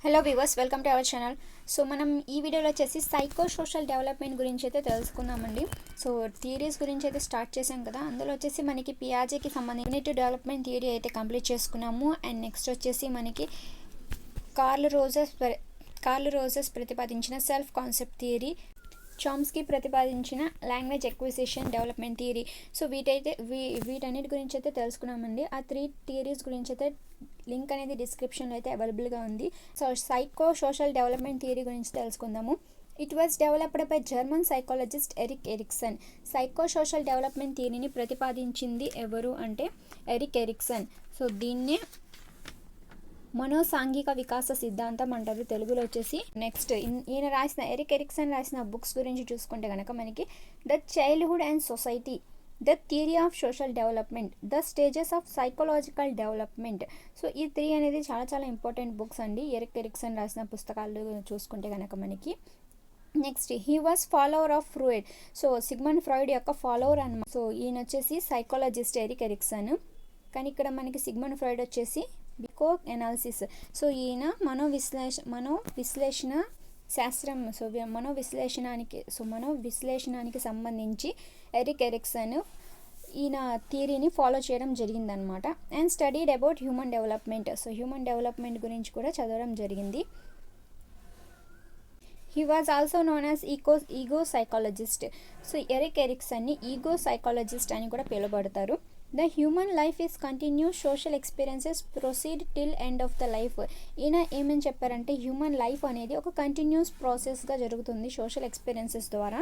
Hello viewers, welcome to our channel. So మనం ఈ వీడియోలో వచ్చేసి సైకో సోషల్ డెవలప్మెంట్ గురించి అయితే తెలుసుకుందామండి. సో థియరీస్ గురించి అయితే స్టార్ట్ చేసాం కదా. అందులో వచ్చేసి మనకి పియాజేకి సంబంధించిన డెవలప్మెంట్ థియరీ అయితే కంప్లీట్ చేసుకున్నాము. అండ్ నెక్స్ట్ వచ్చేసి మనకి కార్ల్ రోజెస్ ప్రతిపాదించిన సెల్ఫ్ కాన్సెప్ట్ థియరీ, చామ్స్కీ ప్రతిపాదించిన language acquisition development theory. So వీటన్నిటి గురించి అయితే తెలుసుకున్నామండి. ఆ 3 థియరీస్ గురించి అయితే లింక్ అనేది డిస్క్రిప్షన్లో అయితే అవైలబుల్గా ఉంది. So psycho social development theory గురించి తెలుసుకుందాము. It was developed by German psychologist Erik Erikson. Psycho social development థియరీని ప్రతిపాదించింది ఎవరు అంటే ఎరిక్ ఎరిక్సన్. సో దీన్నే మనోసాంఘిక వికాస సిద్ధాంతం అంటారు తెలుగులో వచ్చేసి. నెక్స్ట్ ఈయన రాసిన ఎరిక్ ఎరిక్సన్ రాసిన బుక్స్ గురించి చూసుకుంటే కనుక మనకి the childhood and society, the theory of social development, the stages of psychological development. So ఈ 3 అనేది చాలా ఇంపార్టెంట్ బుక్స్ అండి ఎరిక్ ఎరిక్సన్ రాసిన పుస్తకాలు చూసుకుంటే కనుక మనకి. Next he was follower of Freud. So Sigmund Freud యొక్క ఫాలోవర్ అన్నమాట. సో ఈయన వచ్చేసి సైకాలజిస్ట్ ఎరిక్ ఎరిక్సన్, కానీ ఇక్కడ మనకి సిగ్మండ్ ఫ్రాయిడ్ వచ్చేసి బికో ఎనాలిసిస్. సో ఈయన మనోవిశ్లేషణ శాస్త్రం. సో మనోవిశ్లేషణానికి సంబంధించి ఎరిక్ ఎరిక్సన్ ఈయన థియరీని ఫాలో చేయడం జరిగిందనమాట. And studied about human development. So human development గురించి కూడా చదవడం జరిగింది. He was also known as ego psychologist. So Erik ఎరిక్సన్ని ఈగో సైకాలజిస్ట్ అని కూడా పిలువబడతారు. The human life is continues, social experiences proceed till end of the life. ఈయన ఏమని చెప్పారంటే హ్యూమన్ లైఫ్ అనేది ఒక కంటిన్యూస్ ప్రాసెస్గా జరుగుతుంది సోషల్ ఎక్స్పీరియన్సెస్ ద్వారా,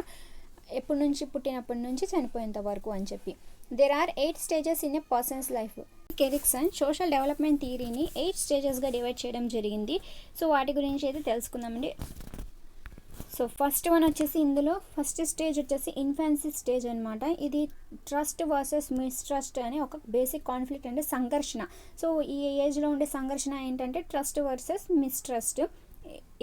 పుట్టినప్పటి నుంచి చనిపోయేంత వరకు అని చెప్పి. There are 8 stages in a person's life. Erikson social development థియరీని 8 స్టేజెస్గా డివైడ్ చేయడం జరిగింది. సో వాటి గురించి అయితే తెలుసుకుందామండి. సో ఫస్ట్ వన్ వచ్చేసి ఇందులో ఫస్ట్ స్టేజ్ వచ్చేసి ఇన్ఫాన్సీ స్టేజ్ అనమాట. ఇది ట్రస్ట్ వర్సెస్ మిస్ట్రస్ట్ అనే ఒక బేసిక్ కాన్ఫ్లిక్ట్ అంటే సంఘర్షణ. సో ఈ ఏజ్లో ఉండే సంఘర్షణ ఏంటంటే ట్రస్ట్ వర్సెస్ మిస్ట్రస్ట్.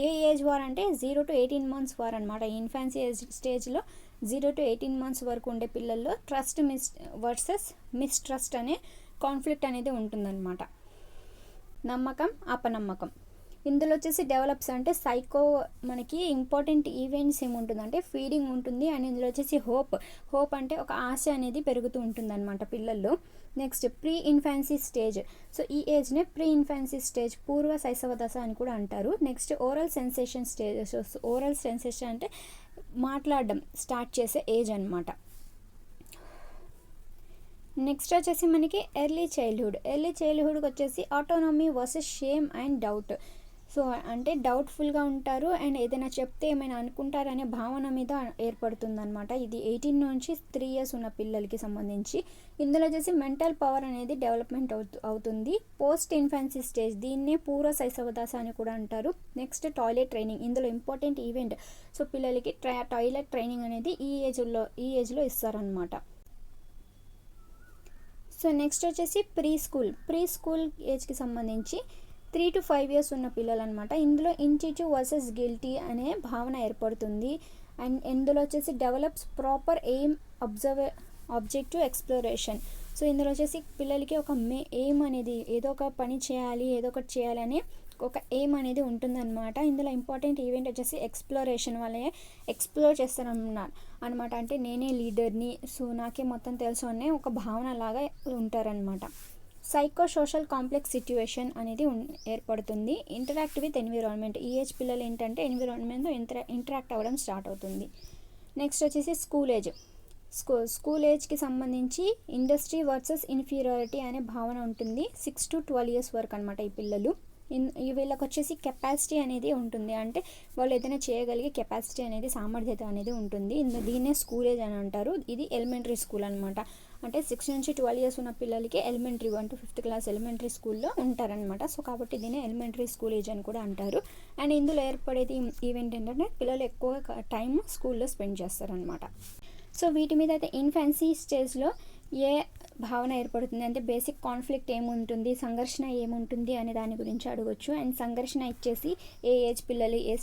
ఏ ఏజ్ వార్ అంటే 0 to 18 months వార్ అనమాట. ఇన్ఫాన్సీ స్టేజ్లో 0 to 18 months వరకు ఉండే పిల్లల్లో ట్రస్ట్ వర్సెస్ మిస్ట్రస్ట్ అనే కాన్ఫ్లిక్ట్ అనేది ఉంటుందన్నమాట. నమ్మకం, అపనమ్మకం. ఇందులో వచ్చేసి డెవలప్స్ అంటే మనకి ఇంపార్టెంట్ ఈవెంట్స్ ఏముంటుందంటే ఫీడింగ్ ఉంటుంది. అండ్ ఇందులో వచ్చేసి హోప్ అంటే ఒక ఆశ అనేది పెరుగుతూ ఉంటుంది అనమాట పిల్లల్లో. Next pre infancy stage. So ఈ ఏజ్నే ప్రీ ఇన్ఫాన్సీ స్టేజ్, పూర్వ శైశవ దశ అని కూడా అంటారు. Next oral sensation stage. So oral sensation అంటే మాట్లాడడం స్టార్ట్ చేసే ఏజ్ అనమాట. నెక్స్ట్ వచ్చేసి మనకి ఎర్లీ చైల్డ్హుడ్కి వచ్చేసి autonomy versus shame and doubt. So అంటే డౌట్ఫుల్గా ఉంటారు అండ్ ఏదైనా చెప్తే ఏమైనా అనుకుంటారనే భావన మీద ఏర్పడుతుంది అనమాట. ఇది 18 నుంచి 3 years ఉన్న పిల్లలకి సంబంధించి. ఇందులో వచ్చేసి మెంటల్ పవర్ అనేది డెవలప్మెంట్ అవుతుంది. పోస్ట్ ఇన్ఫాన్సీ స్టేజ్, దీన్నే పూర్వ శైశవ దశ అని కూడా అంటారు. Next toilet training. ఇందులో ఇంపార్టెంట్ ఈవెంట్. సో పిల్లలకి టాయిలెట్ ట్రైనింగ్ అనేది ఈ ఏజ్లో ఇస్తారనమాట. సో నెక్స్ట్ వచ్చేసి ప్రీ స్కూల్ ఏజ్కి సంబంధించి 3 to 5 years ఉన్న పిల్లలు అనమాట. ఇందులో ఇంట్యూటివ్ వర్సెస్ గిల్టీ అనే భావన ఏర్పడుతుంది. అండ్ ఇందులో వచ్చేసి develops proper aim, objective exploration. So ఇందులో వచ్చేసి పిల్లలకి ఒక ఎయిమ్ అనేది ఏదో ఒక పని చేయాలి, ఏదో ఒకటి చేయాలి అనే ఒక ఎయిమ్ అనేది ఉంటుందన్నమాట. ఇందులో ఇంపార్టెంట్ ఈవెంట్ వచ్చేసి ఎక్స్ప్లోరేషన్. వాళ్ళే ఎక్స్ప్లోర్ చేస్తారన్నారు అనమాట. అంటే నేనే లీడర్ని, సో నాకే మొత్తం తెలుసు అనే ఒక భావన లాగా ఉంటారనమాట. సైకో సోషల్ కాంప్లెక్స్ సిట్యుయేషన్ అనేది ఏర్పడుతుంది. Interact with environment. ఈ ఏజ్ పిల్లలు ఏంటంటే ఎన్విరాన్మెంట్తో ఇంటరాక్ట్ అవ్వడం స్టార్ట్ అవుతుంది. నెక్స్ట్ వచ్చేసి స్కూల్ ఏజ్కి సంబంధించి ఇండస్ట్రీ వర్సెస్ ఇన్ఫీరియారిటీ అనే భావన ఉంటుంది. 6 to 12 years వరకు అనమాట ఈ పిల్లలు. వీళ్ళకి వచ్చేసి కెపాసిటీ అనేది ఉంటుంది. అంటే వాళ్ళు ఏదైనా చేయగలిగే కెపాసిటీ అనేది, సామర్థ్యత అనేది ఉంటుంది. దీన్నే స్కూల్ ఏజ్ అని అంటారు. ఇది ఎలిమెంటరీ స్కూల్ అనమాట. అంటే 6 నుంచి 12 years ఉన్న పిల్లలకి elementary 1 to 5th class elementary స్కూల్లో ఉంటారనమాట. సో కాబట్టి దీన్ని ఎలిమెంటరీ స్కూల్ ఏజ్ అని కూడా అంటారు. అండ్ ఇందులో ఏర్పడేది ఈవెంట్ ఏంటంటే పిల్లలు ఎక్కువ టైం స్కూల్లో స్పెండ్ చేస్తారనమాట. సో వీటి మీద అయితే ఇన్ఫాన్సీ స్టేజ్లో ఏ భావన ఏర్పడుతుంది అంటే బేసిక్ కాన్ఫ్లిక్ట్ ఏముంటుంది, సంఘర్షణ ఏముంటుంది అనే దాని గురించి అడగొచ్చు. అండ్ సంఘర్షణ ఇచ్చేసి ఏ ఏజ్ పిల్లలు, ఏ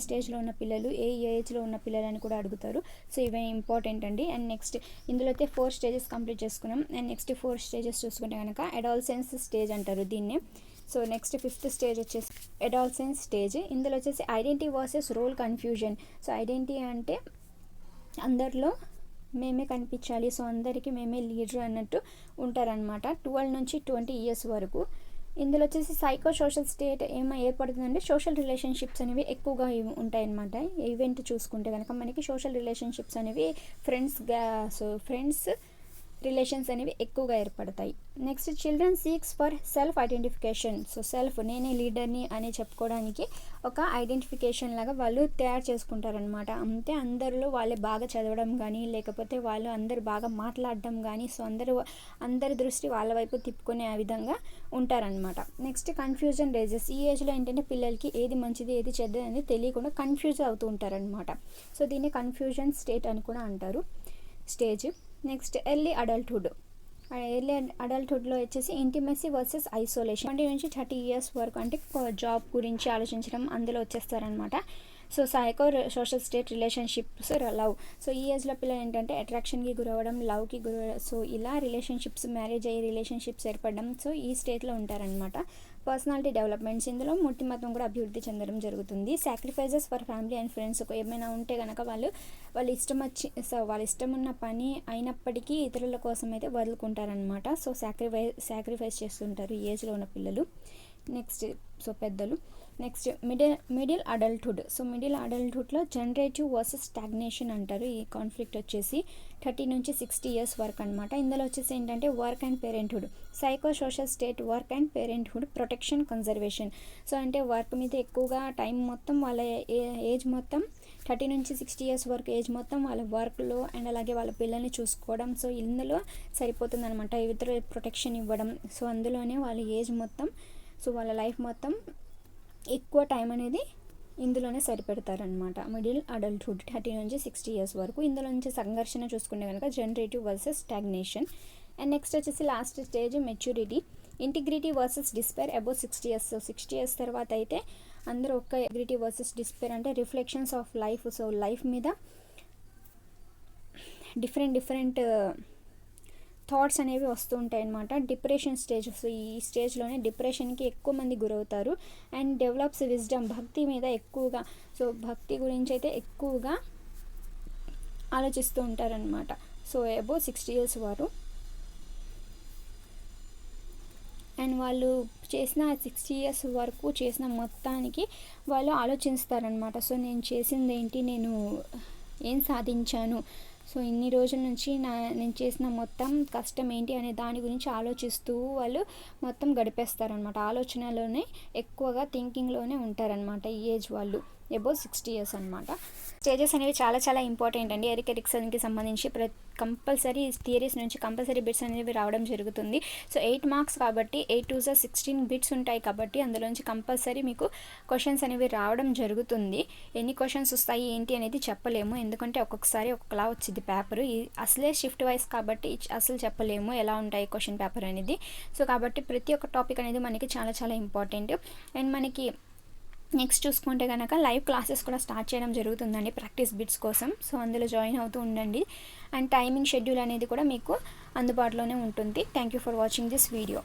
స్టేజ్లో ఉన్న పిల్లలు, ఏ ఏజ్లో ఉన్న పిల్లలు అని కూడా అడుగుతారు. సో ఇవే ఇంపార్టెంట్ అండి. అండ్ నెక్స్ట్ ఇందులో అయితే 4 stages కంప్లీట్ చేసుకున్నాం. అండ్ నెక్స్ట్ 4 stages చూసుకుంటే కనుక అడాలసెన్స్ స్టేజ్ అంటారు దీన్నే. సో నెక్స్ట్ 5th స్టేజ్ వచ్చేసి అడాలసెన్స్ స్టేజ్. ఇందులో వచ్చేసి identity versus role confusion. So identity అంటే అందరిలో మేమే కనిపించాలి, సో అందరికీ మేమే లీడర్ అన్నట్టు ఉంటారనమాట 12 నుంచి 20 ఇయర్స్ వరకు. ఇందులో వచ్చేసి సైకో సోషల్ స్టేట్ ఏర్పడుతుందంటే సోషల్ రిలేషన్షిప్స్ అనేవి ఎక్కువగా ఉంటాయన్నమాట. ఈవెంట్ చూసుకుంటే కనుక మనకి సోషల్ రిలేషన్షిప్స్ అనేవి ఫ్రెండ్స్ రిలేషన్స్ అనేవి ఎక్కువగా ఏర్పడతాయి. Next children seeks for self identification. So self నేనే లీడర్ని అని చెప్పుకోవడానికి ఒక ఐడెంటిఫికేషన్ లాగా వాళ్ళు తయారు చేసుకుంటారనమాట. అంతే అందరిలో వాళ్ళే బాగా చదవడం కానీ లేకపోతే వాళ్ళు అందరు బాగా మాట్లాడడం కానీ, సో అందరి దృష్టి వాళ్ళ వైపు తిప్పుకునే ఆ విధంగా ఉంటారనమాట. Next confusion raises. ఈ ఏజ్లో ఏంటంటే పిల్లలకి ఏది మంచిది ఏది చెడ్డది అనేది తెలియకుండా కన్ఫ్యూజ్ అవుతూ ఉంటారనమాట. సో దీన్ని కన్ఫ్యూజన్ స్టేట్ అని కూడా అంటారు stage. Next early adulthood. Early అడల్ట్హుడ్లో వచ్చేసి ఇంటిమసీ వర్సెస్ ఐసోలేషన్. 20 నుంచి 30 ఇయర్స్ వరకు అంటే జాబ్ గురించి ఆలోచించడం అందులో వచ్చేస్తారనమాట. So psycho social state relationships love. So ఈ ఏజ్లో పిల్లలు ఏంటంటే అట్రాక్షన్కి గురవ్వడం, లవ్కి గురవడం, సో ఇలా రిలేషన్షిప్స్ మ్యారేజ్ అయ్యి రిలేషన్షిప్స్ ఏర్పడడం, సో ఈ స్టేట్లో ఉంటారనమాట. Personality developments. ఇందులో మూర్తిమత్వం కూడా అభివృద్ధి చెందడం జరుగుతుంది. Sacrifices for family and friends. ఏమైనా ఉంటే కనుక వాళ్ళ ఇష్టం ఉన్న పని అయినప్పటికీ ఇతరుల కోసం అయితే వదులుకుంటారనమాట. సో సాక్రిఫైస్ చేస్తుంటారు ఈ ఏజ్లో ఉన్న పిల్లలు. నెక్స్ట్ పెద్దలు. Next middle adulthood. So middle అడల్ట్హుడ్లో జనరేటివ్ వర్సెస్ స్టాగ్నేషన్ అంటారు. ఈ కాన్ఫ్లిక్ట్ వచ్చేసి 30 నుంచి 60 ఇయర్స్ వరకు అనమాట. ఇందులో వచ్చేసి ఏంటంటే work and parenthood. Psycho social state work and parenthood protection conservation. So అంటే వర్క్ మీద ఎక్కువగా టైం మొత్తం వాళ్ళ ఏజ్ మొత్తం 30 నుంచి 60 ఇయర్స్ వరకు ఏజ్ మొత్తం వాళ్ళ వర్క్లో అండ్ అలాగే వాళ్ళ పిల్లల్ని చూసుకోవడం, సో ఇందులో సరిపోతుంది అనమాట. ఇతర ప్రొటెక్షన్ ఇవ్వడం, సో అందులోనే వాళ్ళ ఏజ్ మొత్తం, సో వాళ్ళ లైఫ్ మొత్తం ఎక్కువ టైం అనేది ఇందులోనే సరిపెడతారనమాట. మిడిల్ అడల్ట్హుడ్ 30 నుంచి 60 ఇయర్స్ వరకు. ఇందులో నుంచి సంఘర్షణ చూసుకుంటే కనుక generative versus stagnation. And next వచ్చేసి last stage maturity. Integrity versus despair above 60 years. So 60 years తర్వాత అయితే అందరూ ఒక్క ఇంటిగ్రిటీ వర్సెస్ డిస్పేర్ అంటే reflections of life. So life మీద డిఫరెంట్ థాట్స్ అనేవి వస్తూ ఉంటాయి అన్నమాట. Depression stage. సో ఈ స్టేజ్లోనే డిప్రెషన్కి ఎక్కువ మంది గురవుతారు. And develops wisdom. భక్తి మీద ఎక్కువగా, సో భక్తి గురించి అయితే ఎక్కువగా ఆలోచిస్తూ ఉంటారనమాట. సో అబౌవ్ 60 ఇయర్స్ వారు. అండ్ వాళ్ళు చేసిన 60 ఇయర్స్ వరకు చేసిన మొత్తానికి వాళ్ళు ఆలోచిస్తారనమాట. సో నేను చేసింది ఏంటి, నేను ఏం సాధించాను, సో ఇన్ని రోజుల నుంచి నేను చేసిన మొత్తం కష్టం ఏంటి అనే దాని గురించి ఆలోచిస్తూ వాళ్ళు మొత్తం గడిపేస్తారనమాట. ఆలోచనలోనే ఎక్కువగా థింకింగ్లోనే ఉంటారనమాట ఈ ఏజ్ వాళ్ళు. అబౌవ్ 60 ఇయర్స్ అనమాట. స్టేజెస్ అనేవి చాలా ఇంపార్టెంట్ అండి. ఎరిక్ ఎరిక్సన్కి సంబంధించి కంపల్సరీ థియరీస్ నుంచి కంపల్సరీ బిట్స్ అనేవి రావడం జరుగుతుంది. సో 8 మార్క్స్ కాబట్టి 8 2 16 బిట్స్ ఉంటాయి కాబట్టి అందులోంచి కంపల్సరీ మీకు క్వశ్చన్స్ అనేవి రావడం జరుగుతుంది. ఎన్ని క్వశ్చన్స్ వస్తాయి ఏంటి అనేది చెప్పలేము, ఎందుకంటే ఒక్కొక్కసారి ఒక్కొక్కలా వచ్చింది పేపర్. అసలే షిఫ్ట్ వైస్ కాబట్టి అసలు చెప్పలేము ఎలా ఉంటాయి క్వశ్చన్ పేపర్ అనేది. సో కాబట్టి ప్రతి ఒక్క టాపిక్ అనేది మనకి చాలా ఇంపార్టెంట్. అండ్ మనకి నెక్స్ట్ చూసుకుంటే కనుక లైవ్ క్లాసెస్ కూడా స్టార్ట్ చేయడం జరుగుతుందండి ప్రాక్టీస్ బిట్స్ కోసం. సో అందులో జాయిన్ అవుతూ ఉండండి. అండ్ టైమింగ్ షెడ్యూల్ అనేది కూడా మీకు అందుబాటులోనే ఉంటుంది. Thank you for watching this video.